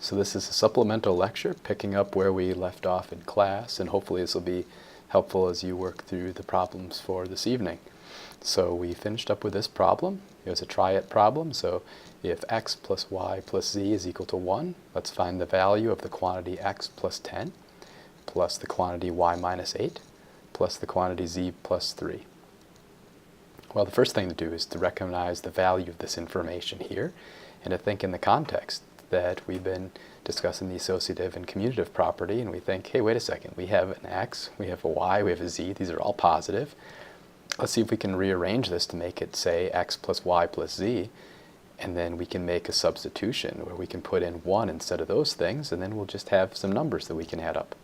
So this is a supplemental lecture picking up where we left off in class, and hopefully this will be helpful as you work through the problems for this evening. So we finished up with this problem. It was a try-it problem, so if x plus y plus z is equal to 1, let's find the value of the quantity x plus 10 plus the quantity y minus 8 plus the quantity z plus 3. Well, the first thing to do is to recognize the value of this information here and to think in the context that we've been discussing the associative and commutative property, and we think, hey, wait a second, we have an x, we have a y, we have a z, these are all positive. Let's see if we can rearrange this to make it say x plus y plus z, and then we can make a substitution where we can put in 1 instead of those things, and then we'll just have some numbers that we can add up.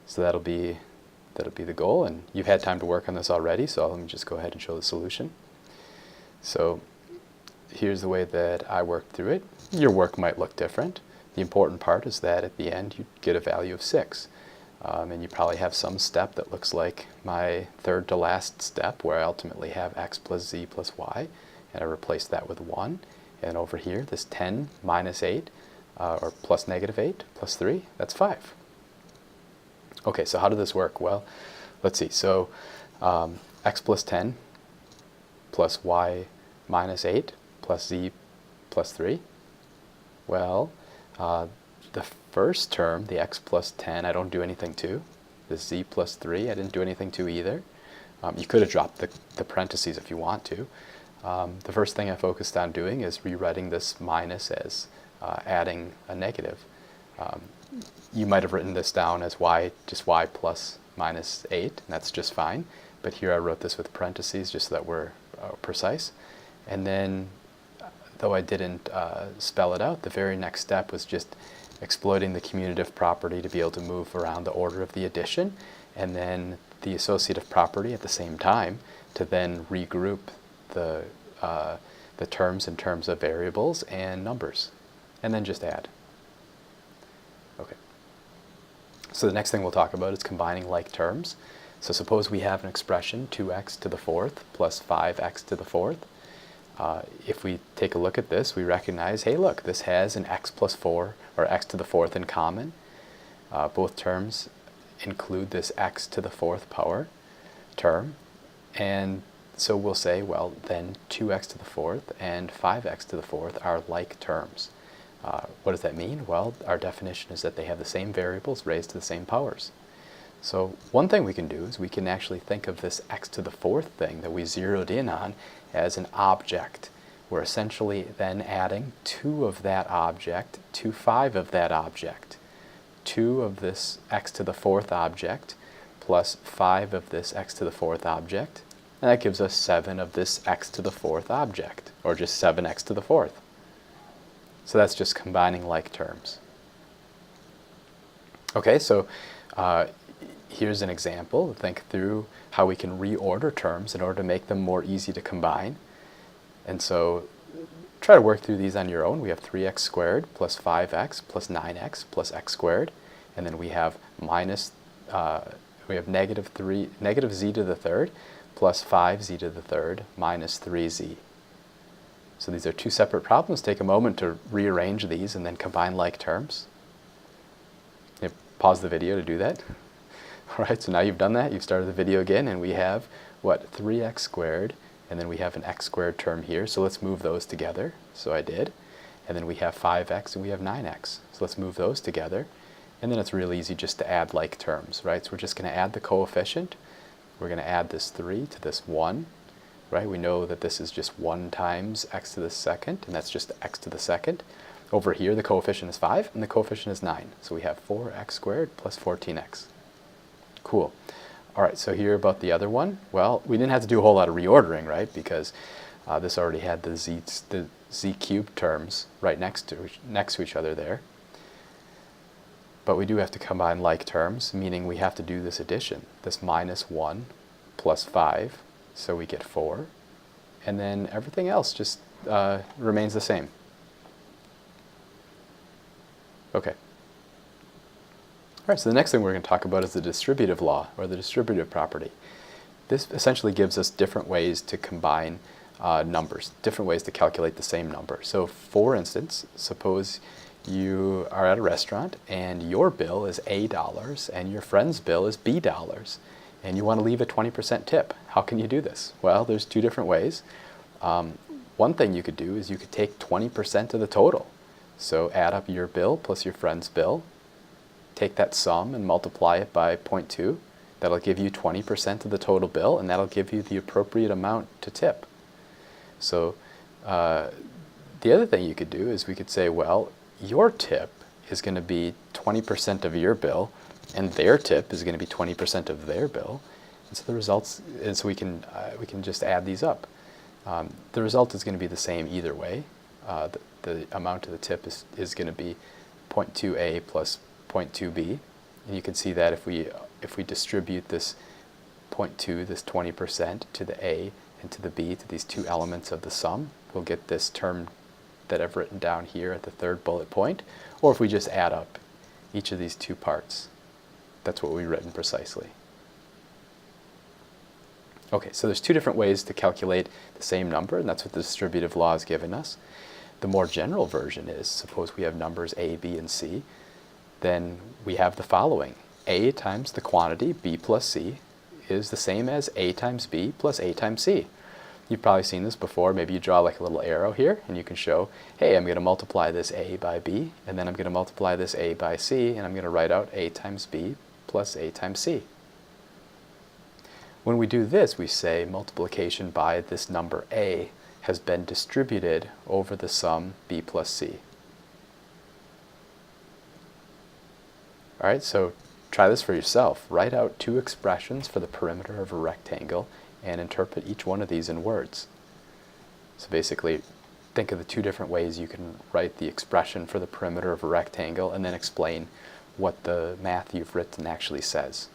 So that'll be the goal, and you've had time to work on this already, so let me just go ahead and show the solution. So here's the way that I worked through it. Your work might look different. The important part is that at the end you get a value of 6. And you probably have some step that looks like my third to last step where I ultimately have x plus z plus y, and I replace that with 1. And over here, this 10 minus 8, or plus negative 8 plus 3, that's 5. Okay, so how did this work? Well, let's see. So x plus 10 plus y minus 8 plus z plus 3. Well, the first term, the x plus 10, I don't do anything to. The z plus 3, I didn't do anything to either. You could have dropped the parentheses if you want to. The first thing I focused on doing is rewriting this minus as adding a negative. You might have written this down as y, just y plus minus 8, and that's just fine. But here I wrote this with parentheses just so that we're precise. And then, though I didn't spell it out, the very next step was just exploiting the commutative property to be able to move around the order of the addition, and then the associative property at the same time to then regroup the terms in terms of variables and numbers, and then just add. Okay. So the next thing we'll talk about is combining like terms. So suppose we have an expression 2x to the 4th plus 5x to the 4th. If we take a look at this, we recognize, hey, look, this has an x plus 4, or x to the 4th in common. Both terms include this x to the 4th power term. And so we'll say, well, then 2x to the 4th and 5x to the 4th are like terms. What does that mean? Well, our definition is that they have the same variables raised to the same powers. So one thing we can do is we can actually think of this x to the 4th thing that we zeroed in on as an object. We're essentially then adding 2 of that object to 5 of that object. 2 of this x to the 4th object plus 5 of this x to the 4th object. And that gives us 7 of this x to the 4th object, or just 7x to the 4th. So that's just combining like terms. Okay, so here's an example. Think through how we can reorder terms in order to make them more easy to combine. And so try to work through these on your own. We have 3x squared plus 5x plus 9x plus x squared. And then we have negative z to the 3rd plus 5z to the 3rd minus 3z. So these are two separate problems. Take a moment to rearrange these and then combine like terms. Pause the video to do that. All right, so now you've done that. You've started the video again, and we have, what, 3x squared, and then we have an x squared term here. So let's move those together. So I did. And then we have 5x and we have 9x. So let's move those together. And then it's really easy just to add like terms, right? So we're just going to add the coefficient. We're going to add this 3 to this 1, right? We know that this is just 1 times x to the 2nd, and that's just x to the 2nd. Over here, the coefficient is 5, and the coefficient is 9. So we have 4x squared plus 14x. Cool. All right, so here about the other one. Well, we didn't have to do a whole lot of reordering, right? Because this already had the z cubed terms right next to each other there. But we do have to combine like terms, meaning we have to do this addition. This minus 1 plus 5, so we get 4. And then everything else just remains the same. Okay. All right, so the next thing we're going to talk about is the distributive law, or the distributive property. This essentially gives us different ways to combine numbers, different ways to calculate the same number. So for instance, suppose you are at a restaurant and your bill is $A and your friend's bill is B, and you want to leave a 20% tip. How can you do this? Well, there's two different ways. One thing you could do is you could take 20% of the total. So add up your bill plus your friend's bill, take that sum and multiply it by 0.2. That'll give you 20% of the total bill, and that'll give you the appropriate amount to tip. So the other thing you could do is we could say, well, your tip is going to be 20% of your bill, and their tip is going to be 20% of their bill. And so the results, and so we can just add these up. The result is going to be the same either way. The amount of the tip is going to be 0.2a plus 0.2b, and you can see that if we distribute this 0.2, this 20%, to the a and to the b, to these two elements of the sum, we'll get this term that I've written down here at the third bullet point. Or if we just add up each of these two parts, that's what we've written precisely. Okay, so there's two different ways to calculate the same number, and that's what the distributive law has given us. The more general version is, suppose we have numbers a, b, and c, then we have the following. A times the quantity b plus c is the same as a times b plus a times c. You've probably seen this before. Maybe you draw like a little arrow here, and you can show, hey, I'm going to multiply this a by b, and then I'm going to multiply this a by c, and I'm going to write out a times b plus a times c. When we do this, we say multiplication by this number a has been distributed over the sum b plus c. All right, so try this for yourself. Write out two expressions for the perimeter of a rectangle and interpret each one of these in words. So basically, think of the two different ways you can write the expression for the perimeter of a rectangle and then explain what the math you've written actually says.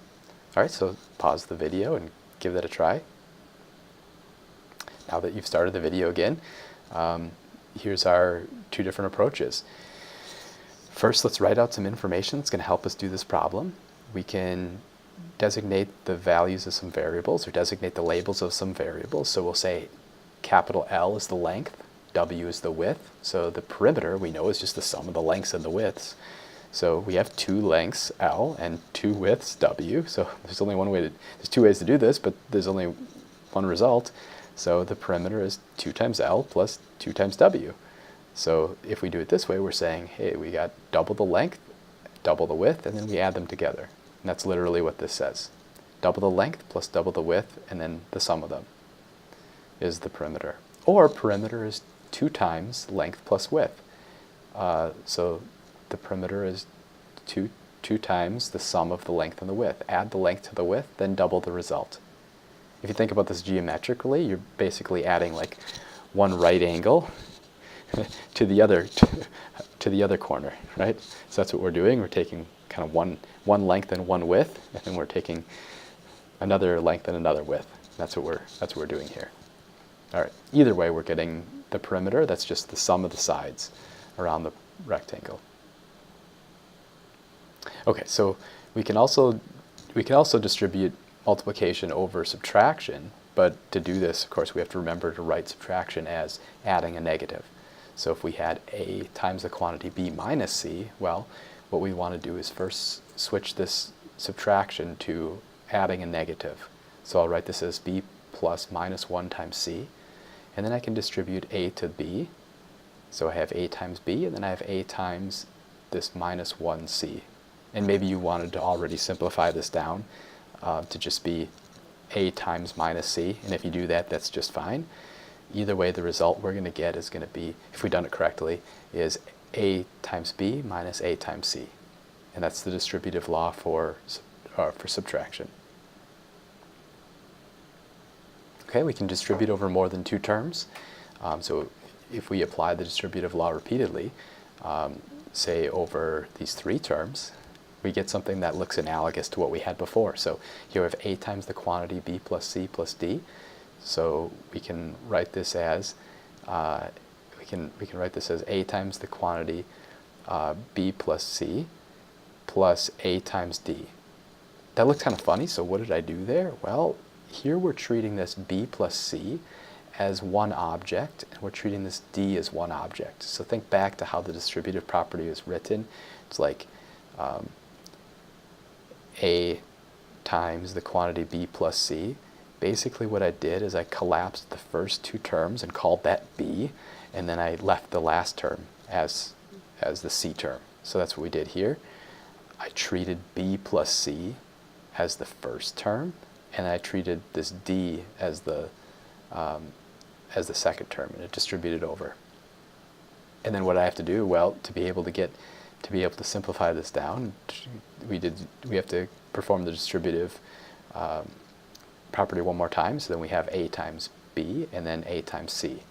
All right, so pause the video and give that a try. Now that you've started the video again, here's our two different approaches. First, let's write out some information that's going to help us do this problem. We can designate the values of some variables or designate the labels of some variables. So we'll say capital L is the length, W is the width. So the perimeter we know is just the sum of the lengths and the widths. So we have two lengths L and two widths W. So there's only one way to, there's two ways to do this, but there's only one result. So the perimeter is 2 times L plus 2 times W. So if we do it this way, we're saying, hey, we got double the length, double the width, and then we add them together. And that's literally what this says. Double the length plus double the width, and then the sum of them is the perimeter. Or perimeter is 2 times length plus width. So the perimeter is 2 times the sum of the length and the width. Add the length to the width, then double the result. If you think about this geometrically, you're basically adding like one right angle to the other corner, right? So that's what we're doing. We're taking kind of one length and one width, and then we're taking another length and another width. That's what we're doing here. All right. Either way, we're getting the perimeter. That's just the sum of the sides around the rectangle. Okay. So we can also distribute multiplication over subtraction, but to do this, of course, we have to remember to write subtraction as adding a negative. So if we had a times the quantity b minus c, well, what we want to do is first switch this subtraction to adding a negative. So I'll write this as b plus minus 1 times c, and then I can distribute a to b. So I have a times b, and then I have a times this minus 1c. And maybe you wanted to already simplify this down to just be a times minus c, and if you do that, that's just fine. Either way, the result we're going to get is going to be, if we've done it correctly, is a times b minus a times c. And that's the distributive law for subtraction. Okay, we can distribute over more than 2 terms. So if we apply the distributive law repeatedly, say over these 3 terms, we get something that looks analogous to what we had before. So here we have a times the quantity b plus c plus d. So we can write this as we can write this as a times the quantity b plus c plus a times d. That looks kind of funny. So what did I do there? Well, here we're treating this b plus c as one object, and we're treating this D as one object. So think back to how the distributive property is written. It's like A times the quantity B plus C. Basically what I did is I collapsed the first two terms and called that B, and then I left the last term as the C term. So that's what we did here. I treated B plus C as the first term, and I treated this D as the second term, and it distributed over. And then what I have to do, well, to be able to simplify this down, we have to perform the distributive property one more time. So then we have A times B and then A times C.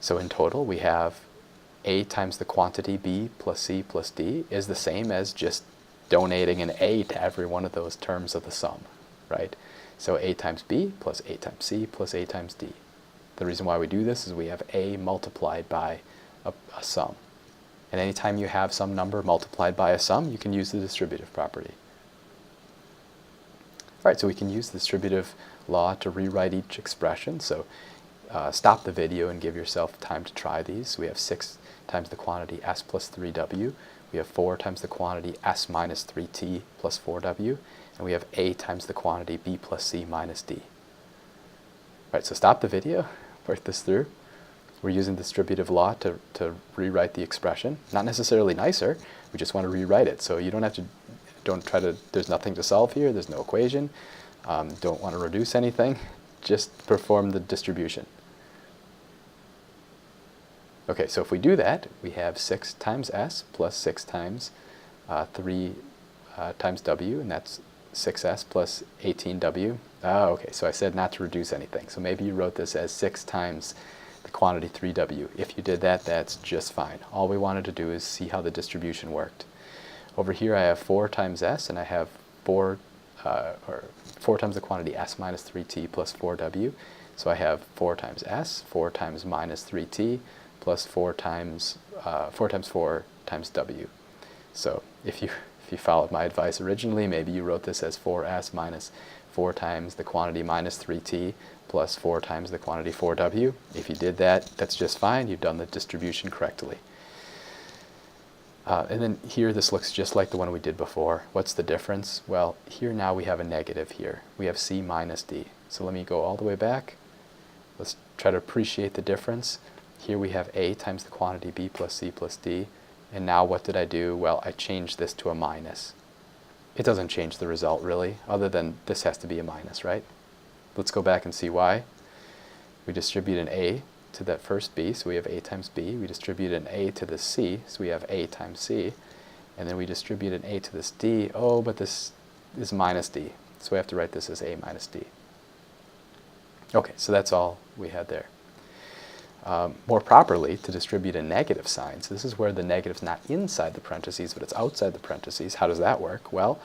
So in total we have A times the quantity B plus C plus D is the same as just donating an A to every one of those terms of the sum, right? So A times B plus A times C plus A times D. The reason why we do this is we have A multiplied by a sum. And anytime you have some number multiplied by a sum, you can use the distributive property. All right, so we can use the distributive law to rewrite each expression. So stop the video and give yourself time to try these. We have 6 times the quantity S plus 3W. We have 4 times the quantity S minus 3T plus 4W. And we have A times the quantity B plus C minus D. All right, so stop the video, work this through. We're using the distributive law to rewrite the expression. Not necessarily nicer, we just want to rewrite it. So you don't have to, there's nothing to solve here, there's no equation, don't want to reduce anything, just perform the distribution. Okay, so if we do that, we have 6 times S plus 6 times 3 times W, and that's 6S plus 18W. Oh, okay, so I said not to reduce anything. So maybe you wrote this as 6 times the quantity 3W. If you did that, that's just fine. All we wanted to do is see how the distribution worked. Over here I have 4 times S, and I have 4 times the quantity S minus 3T plus 4W. So I have 4 times S, 4 times minus 3T, plus 4 times 4 times W. So if you followed my advice originally, maybe you wrote this as 4S minus 4 times the quantity minus 3T plus 4 times the quantity 4W. If you did that, that's just fine. You've done the distribution correctly. And then here, this looks just like the one we did before. What's the difference? Well, here now we have a negative here. We have C minus D. So let me go all the way back. Let's try to appreciate the difference. Here we have A times the quantity B plus C plus D. And now what did I do? Well, I changed this to a minus. It doesn't change the result really, other than this has to be a minus, right? Let's go back and see why. We distribute an A to that first B, so we have A times B. We distribute an A to the C, so we have A times C. And then we distribute an A to this D. Oh, but this is minus D, so we have to write this as A minus D. Okay, so that's all we had there. More properly, to distribute a negative sign, so this is where the negative's not inside the parentheses, but it's outside the parentheses. How does that work? Well,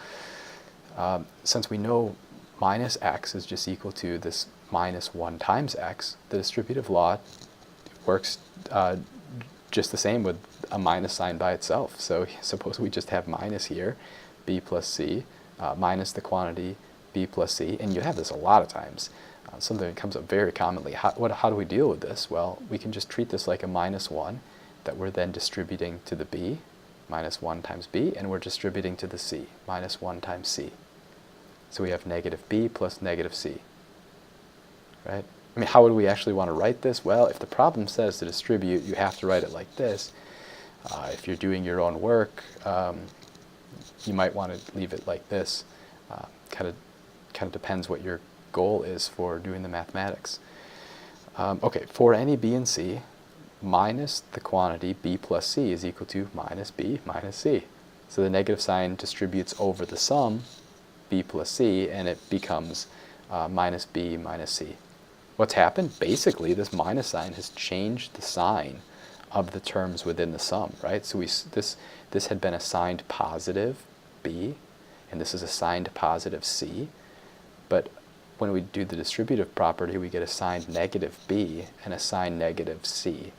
since we know minus x is just equal to this minus 1 times x, the distributive law works just the same with a minus sign by itself. So suppose we just have minus here, b plus c, minus the quantity b plus c, and you have this a lot of times. Something that comes up very commonly. How do we deal with this? Well, we can just treat this like a minus 1 that we're then distributing to the b, minus 1 times b, and we're distributing to the c, minus 1 times c. So we have negative b plus negative c, right? I mean, how would we actually want to write this? Well, if the problem says to distribute, you have to write it like this. If you're doing your own work, you might want to leave it like this. Kind of depends what your goal is for doing the mathematics. Okay, for any b and c, minus the quantity b plus c is equal to minus b minus c. So the negative sign distributes over the sum b plus c, and it becomes minus b minus c. What's happened? Basically, this minus sign has changed the sign of the terms within the sum, right? So this had been assigned positive b, and this is assigned positive c, but when we do the distributive property, we get assigned negative b and assigned negative c,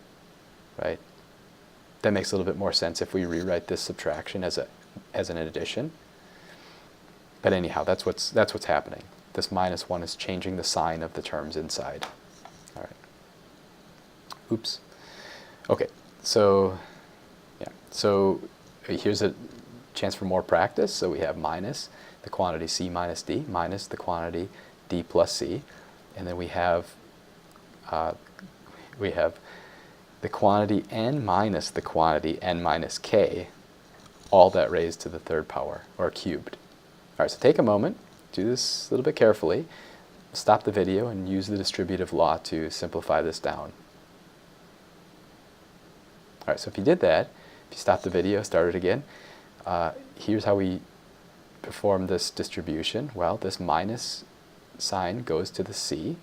right? That makes a little bit more sense if we rewrite this subtraction as an addition. But anyhow, that's what's happening. This minus 1 is changing the sign of the terms inside. Oops. Okay, so yeah, so here's a chance for more practice. So we have minus the quantity c minus d minus the quantity d plus c, and then we have the quantity n minus the quantity n minus k, all that raised to the third power, or cubed. All right, so take a moment, do this a little bit carefully, stop the video and use the distributive law to simplify this down. All right, so if you did that, if you stop the video, start it again, here's how we perform this distribution. Well, this minus sign goes to the c,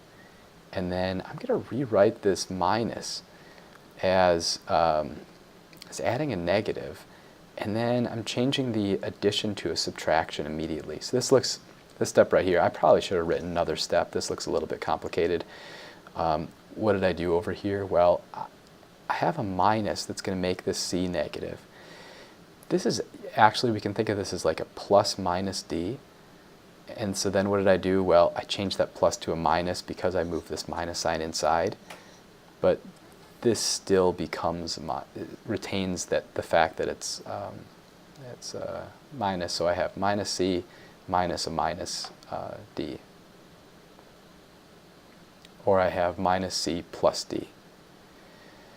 and then I'm going to rewrite this minus as adding a negative, and then I'm changing the addition to a subtraction immediately. So this step right here, I probably should have written another step. This looks a little bit complicated. What did I do over here? Well, I have a minus that's going to make this c negative. This is actually, we can think of this as like a plus minus d. And so then what did I do? Well, I changed that plus to a minus because I moved this minus sign inside. But this still becomes, retains the fact that it's minus. So I have minus c minus a minus d. Or I have minus c plus d.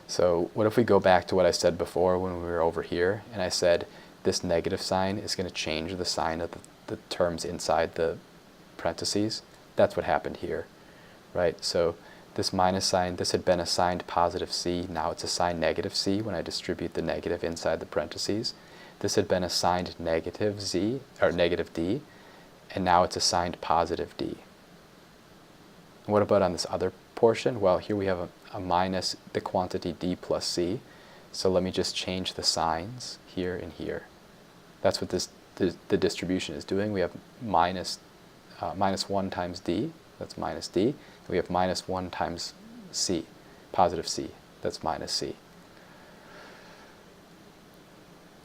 So what if we go back to what I said before when we were over here, and I said this negative sign is going to change the sign of the terms inside the parentheses? That's what happened here, right? So this minus sign, this had been assigned positive c, now it's assigned negative c when I distribute the negative inside the parentheses. This had been assigned negative z, or negative d, and now it's assigned positive d. And what about on this other portion? Well, here we have a minus the quantity d plus c. So let me just change the signs here and here. That's what the distribution is doing. We have minus 1 times d, that's minus d. And we have minus 1 times c, positive c, that's minus c.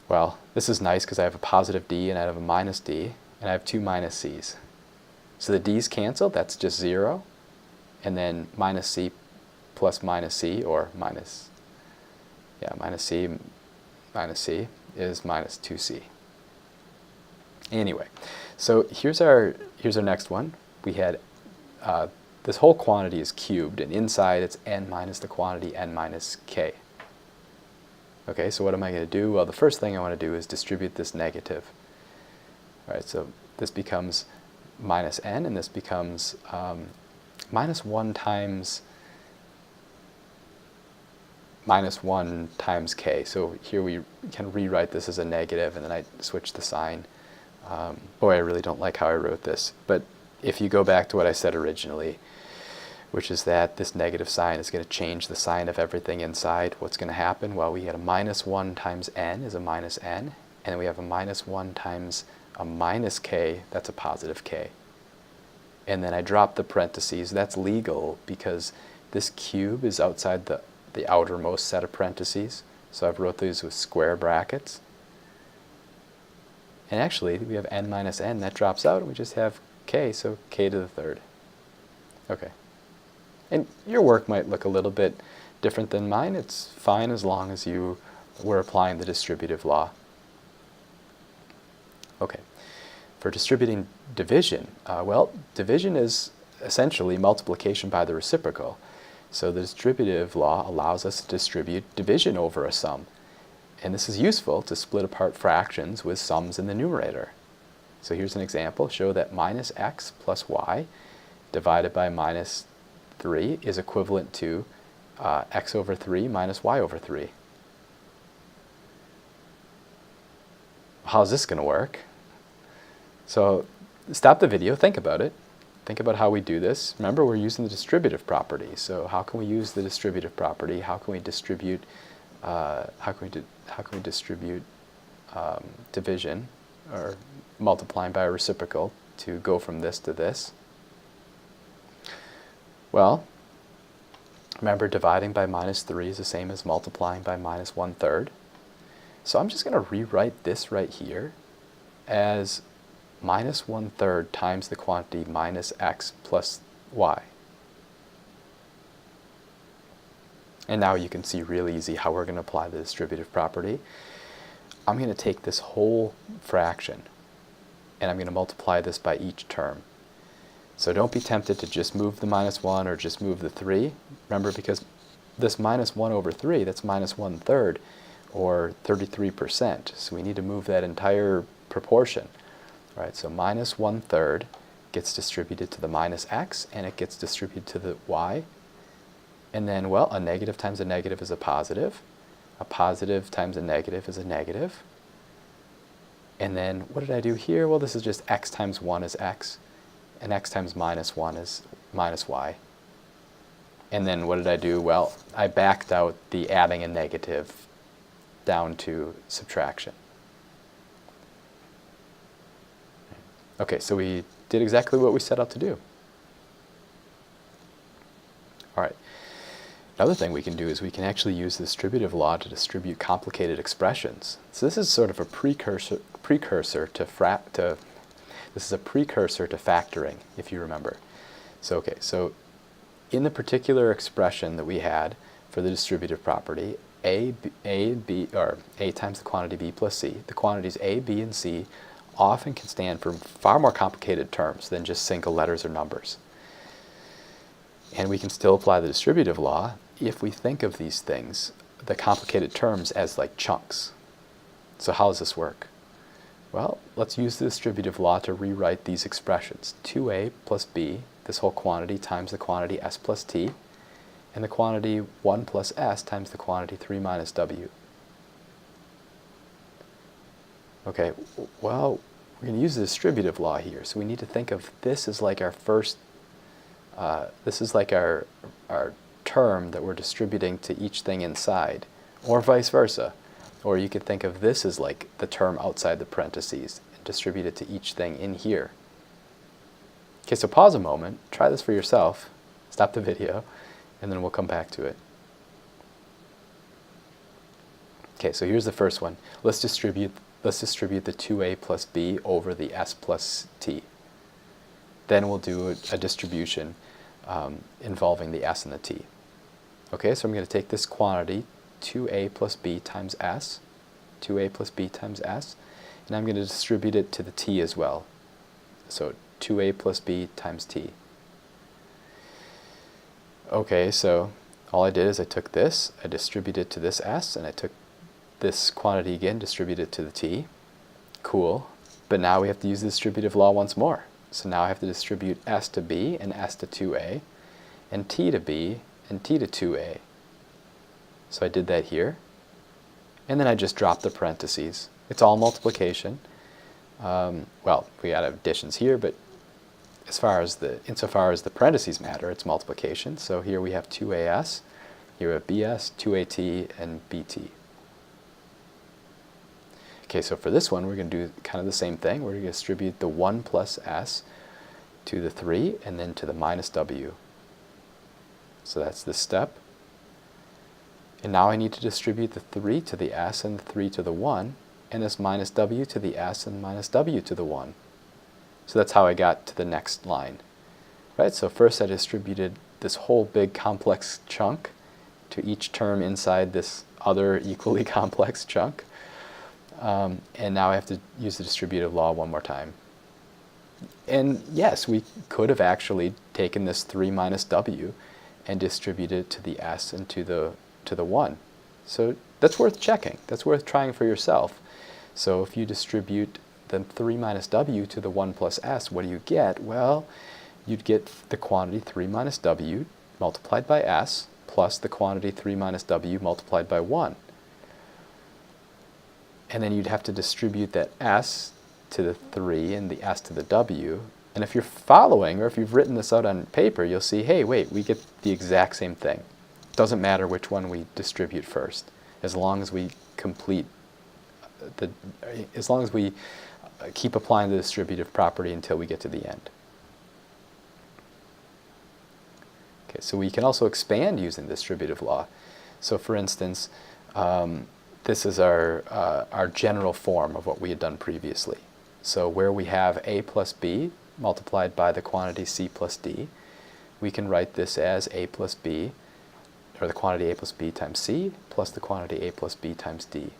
Well, this is nice because I have a positive d and I have a minus d, and I have two minus c's. So the d's cancel, that's just 0. And then minus c plus minus c, or minus c is minus 2c. Anyway, so here's our next one. We had this whole quantity is cubed, and inside it's n minus the quantity n minus k. Okay, so what am I going to do? Well, the first thing I want to do is distribute this negative. All right, so this becomes minus n, and this becomes minus 1 times k. So here we can rewrite this as a negative, and then I switch the sign. Boy, I really don't like how I wrote this. But if you go back to what I said originally, which is that this negative sign is going to change the sign of everything inside, what's going to happen? Well, we had a minus 1 times n is a minus n, and then we have a minus 1 times a minus k, that's a positive k. And then I drop the parentheses. That's legal because this cube is outside the outermost set of parentheses. So I've wrote these with square brackets. And actually, we have n minus n. That drops out, and we just have k, so k to the third. Okay. And your work might look a little bit different than mine. It's fine as long as you were applying the distributive law. Okay. For distributing division, well, division is essentially multiplication by the reciprocal. So the distributive law allows us to distribute division over a sum. And this is useful to split apart fractions with sums in the numerator. So here's an example. Show that minus x plus y divided by minus 3 is equivalent to x over 3 minus y over 3. How's this going to work? So stop the video, think about it. Think about how we do this. Remember, we're using the distributive property. So how can we use the distributive property? How can we distribute division, or multiplying by a reciprocal, to go from this to this? Well, remember, dividing by minus 3 is the same as multiplying by minus 1/3. So I'm just going to rewrite this right here as minus 1/3 times the quantity minus x plus y. And now you can see real easy how we're going to apply the distributive property. I'm going to take this whole fraction and I'm going to multiply this by each term. So don't be tempted to just move the minus 1 or just move the 3. Remember, because this minus 1 over 3, that's minus 1/3, or 33%. So we need to move that entire proportion. Right? So minus 1/3 gets distributed to the minus x, and it gets distributed to the y. And then, well, a negative times a negative is a positive. A positive times a negative is a negative. And then, what did I do here? Well, this is just x times 1 is x, and x times minus 1 is minus y. And then what did I do? Well, I backed out the adding a negative down to subtraction. Okay, so we did exactly what we set out to do. All right. Another thing we can do is we can actually use the distributive law to distribute complicated expressions. So this is sort of a precursor to this is a precursor to factoring, if you remember. So okay, so in the particular expression that we had for the distributive property, a times the quantity b plus c, the quantities a, b, and c often can stand for far more complicated terms than just single letters or numbers. And we can still apply the distributive law if we think of these things, the complicated terms, as like chunks. So how does this work? Well, let's use the distributive law to rewrite these expressions. 2a plus b, this whole quantity, times the quantity s plus t, and the quantity 1 plus s times the quantity 3 minus w. Okay, well, we're going to use the distributive law here, so we need to think of this as like our first, this is like our term that we're distributing to each thing inside, or vice versa. Or you could think of this as like the term outside the parentheses and distribute it to each thing in here. Okay, so pause a moment, try this for yourself, stop the video, and then we'll come back to it. Okay, so here's the first one. Let's distribute the 2a plus b over the s plus t. Then we'll do a distribution involving the s and the t. Okay, so I'm going to take this quantity, 2a plus b times s, 2a plus b times s, and I'm going to distribute it to the t as well. So 2a plus b times t. Okay, so all I did is I took this, I distributed it to this s, and I took this quantity again, distributed it to the t. Cool. But now we have to use the distributive law once more. So now I have to distribute s to b and s to 2a, and t to b and t to 2a. So I did that here. And then I just dropped the parentheses. It's all multiplication. Well, we got additions here, but insofar as the parentheses matter, it's multiplication. So here we have 2as, here we have bs, 2at, and bt. Okay, so for this one, we're going to do kind of the same thing. We're going to distribute the 1 plus s to the 3, and then to the minus w. So that's this step. And now I need to distribute the 3 to the s and the 3 to the 1, and this minus w to the s and minus w to the 1. So that's how I got to the next line. Right? So first I distributed this whole big complex chunk to each term inside this other equally complex chunk. And now I have to use the distributive law one more time. And yes, we could have actually taken this 3 minus w and distributed it to the s and to the 1. So that's worth checking. That's worth trying for yourself. So if you distribute the 3 minus w to the 1 plus s, what do you get? Well, you'd get the quantity 3 minus w multiplied by s plus the quantity 3 minus w multiplied by 1. And then you'd have to distribute that s to the 3 and the s to the w. And if you're following, or if you've written this out on paper, you'll see, hey, wait, we get the exact same thing. Doesn't matter which one we distribute first, as long as we keep applying the distributive property until we get to the end. Okay, so we can also expand using the distributive law. So for instance, this is our general form of what we had done previously. So where we have a plus b multiplied by the quantity c plus d, we can write this as a plus b or the quantity a plus b times c plus the quantity a plus b times d.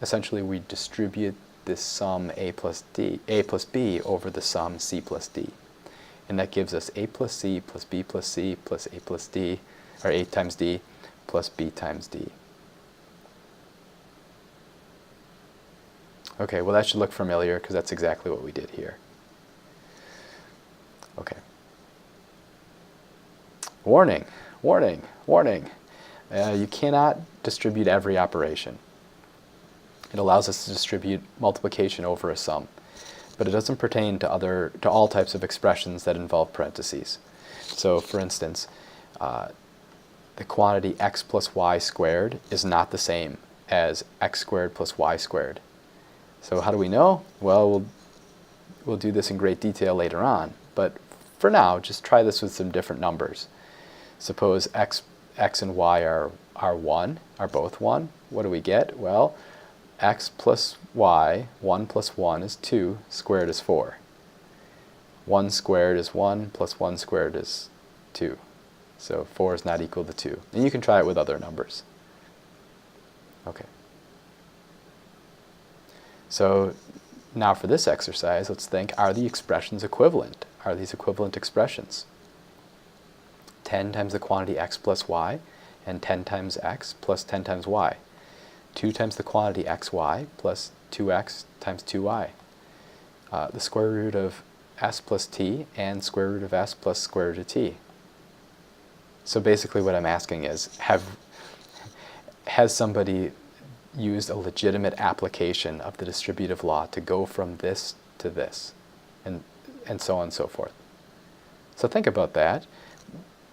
Essentially, we distribute this sum a plus b over the sum c plus d. And that gives us a plus c plus b plus c plus a plus d, or a times d, plus b times d. Okay, well that should look familiar because that's exactly what we did here. Okay. Warning, warning, warning. You cannot distribute every operation. It allows us to distribute multiplication over a sum, but it doesn't pertain to all types of expressions that involve parentheses. So, for instance, the quantity x plus y squared is not the same as x squared plus y squared. So how do we know? Well, we'll do this in great detail later on, but for now, just try this with some different numbers. Suppose x and y are both 1. What do we get? Well, x plus y, 1 plus 1 is 2, squared is 4. 1 squared is 1, plus 1 squared is 2. So 4 is not equal to 2. And you can try it with other numbers. Okay. So now for this exercise, let's think, are the expressions equivalent? Are these equivalent expressions? 10 times the quantity x plus y, and 10 times x plus 10 times y. 2 times the quantity xy plus 2x times 2y. The square root of s plus t and square root of s plus square root of t. So basically what I'm asking is, has somebody used a legitimate application of the distributive law to go from this to this, and so on and so forth. So think about that.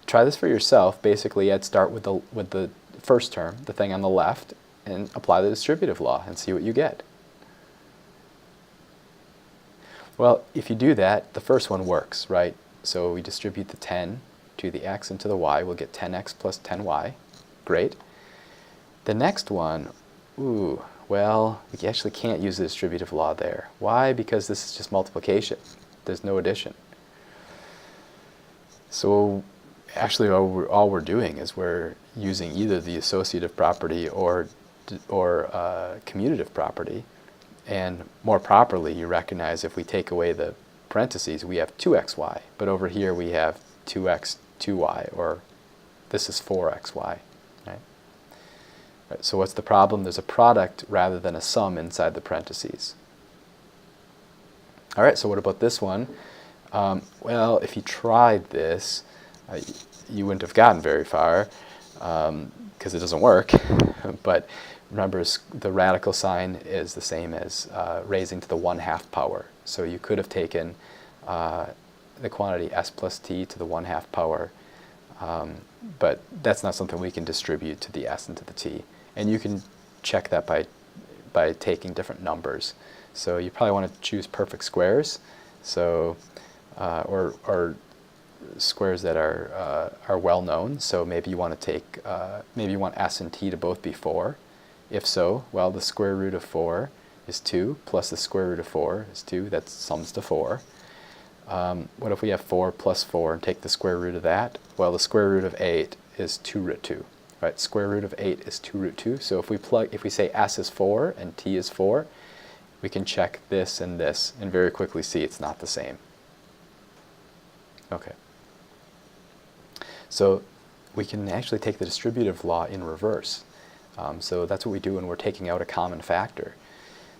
Try this for yourself. Basically, I'd start with the first term, the thing on the left, and apply the distributive law and see what you get. Well, if you do that, the first one works, right? So we distribute the 10 to the x and to the y. We'll get 10x plus 10y. Great. The next one, well, we actually can't use the distributive law there. Why? Because this is just multiplication. There's no addition. So actually all we're doing is we're using either the associative property or commutative property. And more properly, you recognize if we take away the parentheses, we have 2xy. But over here we have 2x, 2y, or this is 4xy. Right, so what's the problem? There's a product rather than a sum inside the parentheses. All right, so what about this one? Well, if you tried this, you wouldn't have gotten very far because it doesn't work. But remember, the radical sign is the same as raising to the 1/2 power. So you could have taken the quantity s plus t to the 1/2 power, but that's not something we can distribute to the s and to the t. And you can check that by taking different numbers. So you probably want to choose perfect squares, so or squares that are well known. So maybe you want to take maybe you want s and t to both be 4. If so, well, the square root of 4 is 2 plus the square root of 4 is 2. That sums to 4. What if we have 4 plus 4 and take the square root of that? Well, the square root of 8 is 2 root 2. Right, square root of 8 is 2 root 2. So if we say s is 4 and t is 4, we can check this and very quickly see it's not the same. Okay. So we can actually take the distributive law in reverse. So that's what we do when we're taking out a common factor.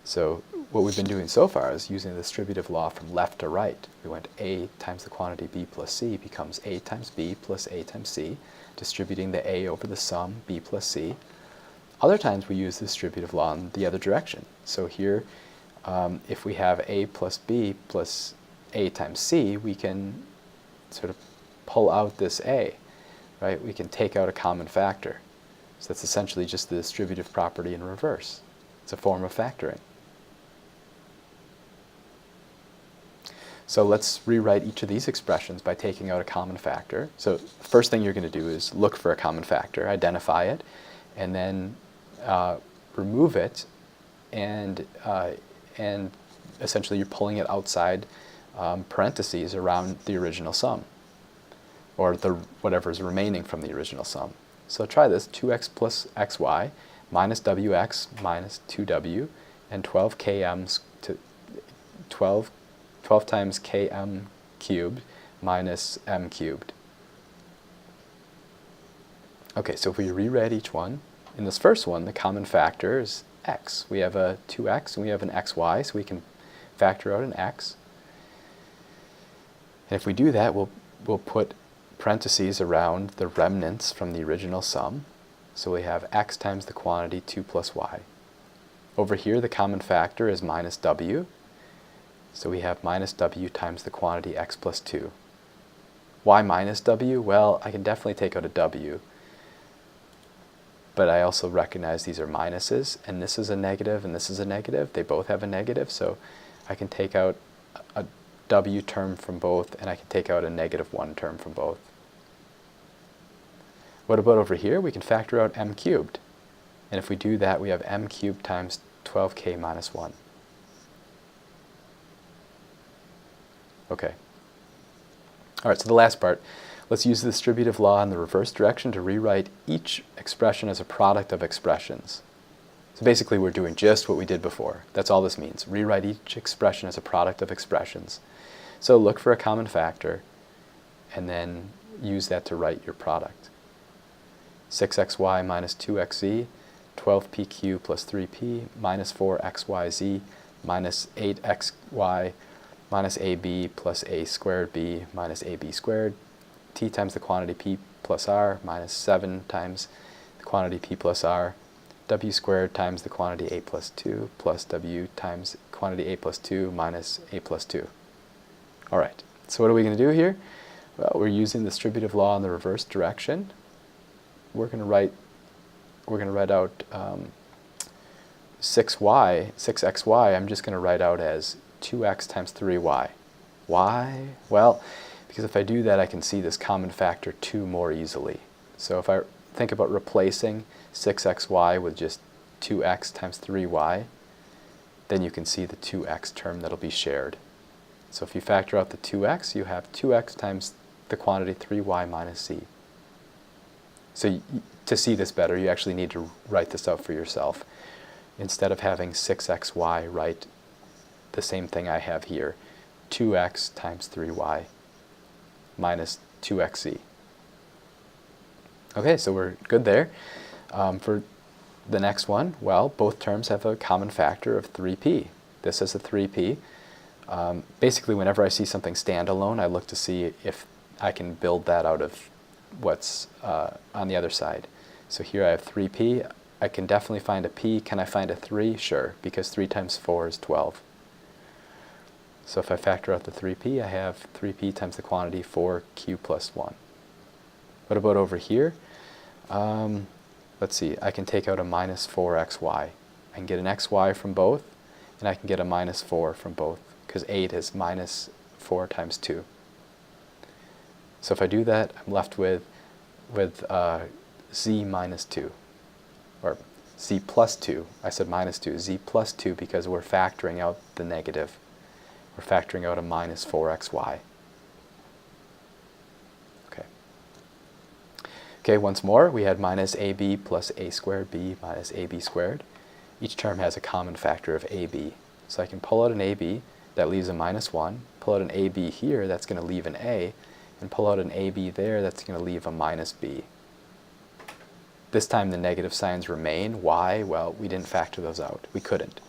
So what we've been doing so far is using the distributive law from left to right. We went a times the quantity b plus c becomes a times b plus a times c, distributing the a over the sum b plus c. Other times we use the distributive law in the other direction. So here, if we have a plus b plus a times c, we can sort of pull out this a, right? We can take out a common factor. So that's essentially just the distributive property in reverse. It's a form of factoring. So let's rewrite each of these expressions by taking out a common factor. So the first thing you're going to do is look for a common factor, identify it, and then remove it, and essentially you're pulling it outside parentheses around the original sum, or whatever is remaining from the original sum. So try this, 2x plus xy minus wx minus 2w and 12 km to 12 times km cubed minus m cubed. Okay, so if we rewrite each one, in this first one, the common factor is x. We have a 2x and we have an xy, so we can factor out an x. And if we do that, we'll put parentheses around the remnants from the original sum. So we have x times the quantity 2 plus y. Over here, the common factor is minus w. So we have minus w times the quantity x plus 2. Why minus w? Well, I can definitely take out a w. But I also recognize these are minuses, and this is a negative, and this is a negative. They both have a negative, so I can take out a w term from both, and I can take out a -1 term from both. What about over here? We can factor out m cubed. And if we do that, we have m cubed times 12k minus 1. Okay. All right, so the last part. Let's use the distributive law in the reverse direction to rewrite each expression as a product of expressions. So basically we're doing just what we did before. That's all this means. Rewrite each expression as a product of expressions. So look for a common factor and then use that to write your product. 6xy minus 2xz, 12pq plus 3p, minus 4xyz, minus 8xy, minus ab plus a squared b minus ab squared, t times the quantity p plus r minus 7 times the quantity p plus r, w squared times the quantity a plus 2 plus w times quantity a plus 2 minus a plus 2. All right, so what are we going to do here? Well, we're using the distributive law in the reverse direction. We're going to write out 6xy, I'm just going to write out as 2x times 3y. Why? Well, because if I do that, I can see this common factor 2 more easily. So if I think about replacing 6xy with just 2x times 3y, then you can see the 2x term that'll be shared. So if you factor out the 2x, you have 2x times the quantity 3y minus z. So to see this better, you actually need to write this out for yourself. Instead of having 6xy, write the same thing I have here, 2x times 3y minus 2xz. Okay, so we're good there. For the next one, well, both terms have a common factor of 3p. This is a 3p. Basically, whenever I see something standalone, I look to see if I can build that out of what's on the other side. So here I have 3p. I can definitely find a p. Can I find a 3? Sure, because 3 times 4 is 12. So if I factor out the 3p, I have 3p times the quantity 4q plus 1. What about over here? Let's see, I can take out a minus 4xy. I can get an xy from both, and I can get a minus 4 from both, because 8 is minus 4 times 2. So if I do that, I'm left with z minus 2, or z plus 2. I said minus 2, z plus 2, because we're factoring out the negative. We're factoring out a minus 4xy. Okay, once more, we had minus ab plus a squared b minus ab squared. Each term has a common factor of ab. So I can pull out an ab, that leaves a minus 1. Pull out an ab here, that's going to leave an a. And pull out an ab there, that's going to leave a minus b. This time the negative signs remain. Why? Well, we didn't factor those out. We couldn't,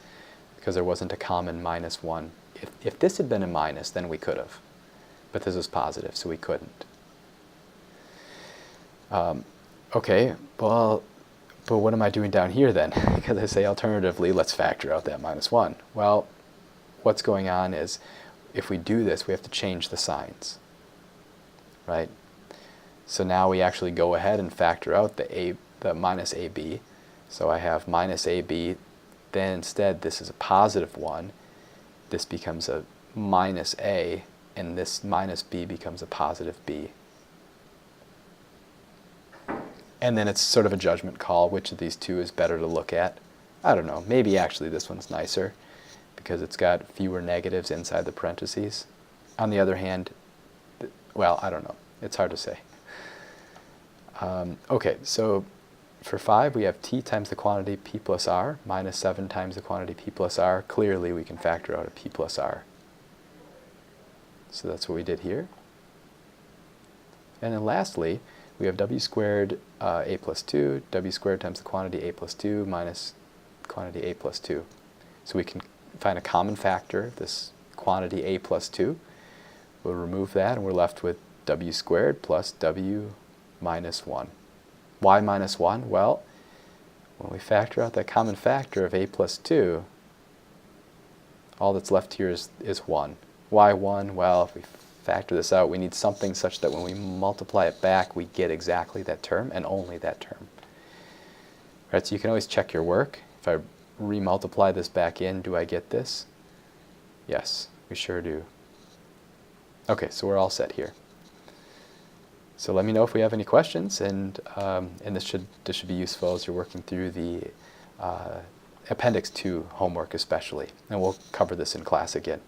because there wasn't a common minus 1. If this had been a minus, then we could have. But this is positive, so we couldn't. Okay, well, but what am I doing down here then? Because I say alternatively, let's factor out that minus 1. Well, what's going on is, if we do this, we have to change the signs, right? So now we actually go ahead and factor out the minus ab. So I have minus ab, then instead this is a positive 1. This becomes a minus a, and this minus b becomes a positive b. And then it's sort of a judgment call, which of these two is better to look at. I don't know, maybe actually this one's nicer because it's got fewer negatives inside the parentheses. On the other hand, well, I don't know, it's hard to say. Okay, so for 5, we have t times the quantity p plus r minus 7 times the quantity p plus r. Clearly, we can factor out a p plus r. So that's what we did here. And then lastly, we have w squared a plus 2, w squared times the quantity a plus 2 minus quantity a plus 2. So we can find a common factor of this quantity a plus 2. We'll remove that, and we're left with w squared plus w minus 1. Why minus 1? Well, when we factor out that common factor of a plus 2, all that's left here is 1. Why 1? Well, if we factor this out, we need something such that when we multiply it back, we get exactly that term and only that term. Right, so you can always check your work. If I remultiply this back in, do I get this? Yes, we sure do. Okay, so we're all set here. So let me know if we have any questions, and this should be useful as you're working through the Appendix 2 homework especially, and we'll cover this in class again.